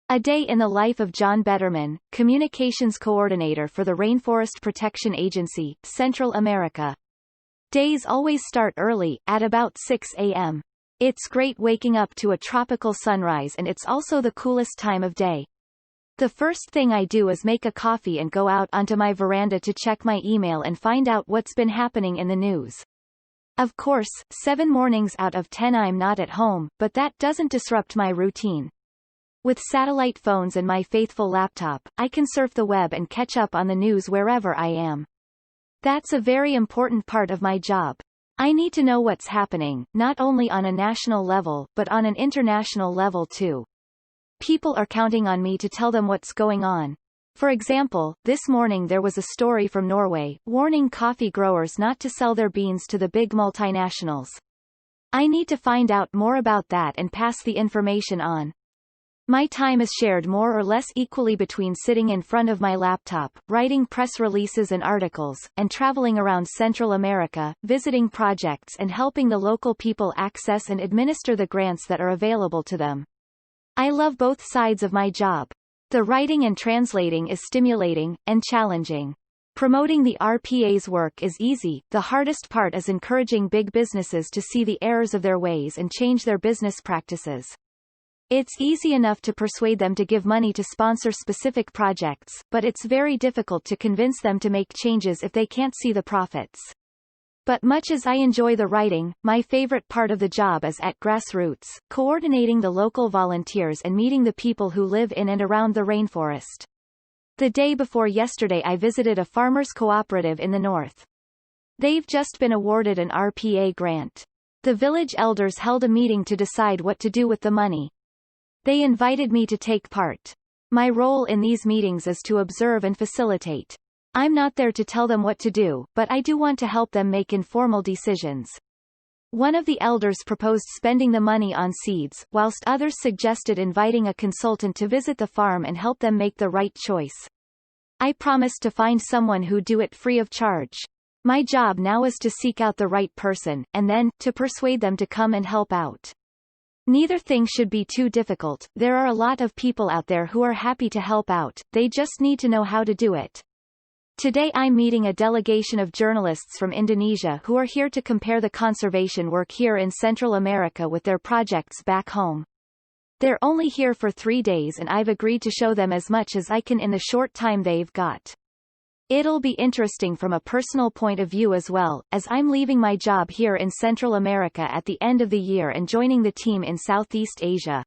A day in the life of John Betterman, Communications Coordinator for the Rainforest Protection Agency, Central America. Days always start early, at about 6 a.m. It's great waking up to a tropical sunrise, and it's also the coolest time of day. The first thing I do is make a coffee and go out onto my veranda to check my email and find out what's been happening in the news. Of course, 7 mornings out of 10 I'm not at home, but that doesn't disrupt my routine. With satellite phones and my faithful laptop, I can surf the web and catch up on the news wherever I am. That's a very important part of my job. I need to know what's happening, not only on a national level, but on an international level too. People are counting on me to tell them what's going on. For example, this morning there was a story from Norway, warning coffee growers not to sell their beans to the big multinationals. I need to find out more about that and pass the information on. My time is shared more or less equally between sitting in front of my laptop, writing press releases and articles, and traveling around Central America, visiting projects and helping the local people access and administer the grants that are available to them. I love both sides of my job. The writing and translating is stimulating, and challenging. Promoting the RPA's work is easy, the hardest part is encouraging big businesses to see the errors of their ways and change their business practices. It's easy enough to persuade them to give money to sponsor specific projects, but it's very difficult to convince them to make changes if they can't see the profits. But much as I enjoy the writing, my favorite part of the job is at grassroots, coordinating the local volunteers and meeting the people who live in and around the rainforest. The day before yesterday I visited a farmers' cooperative in the north. They've just been awarded an RPA grant. The village elders held a meeting to decide what to do with the money. They invited me to take part. My role in these meetings is to observe and facilitate. I'm not there to tell them what to do, but I do want to help them make informal decisions. One of the elders proposed spending the money on seeds, whilst others suggested inviting a consultant to visit the farm and help them make the right choice. I promised to find someone who'd do it free of charge. My job now is to seek out the right person, and then, to persuade them to come and help out. Neither thing should be too difficult. There are a lot of people out there who are happy to help out, they just need to know how to do it. Today I'm meeting a delegation of journalists from Indonesia who are here to compare the conservation work here in Central America with their projects back home. They're only here for 3 days and I've agreed to show them as much as I can in the short time they've got. It'll be interesting from a personal point of view as well, as I'm leaving my job here in Central America at the end of the year and joining the team in Southeast Asia.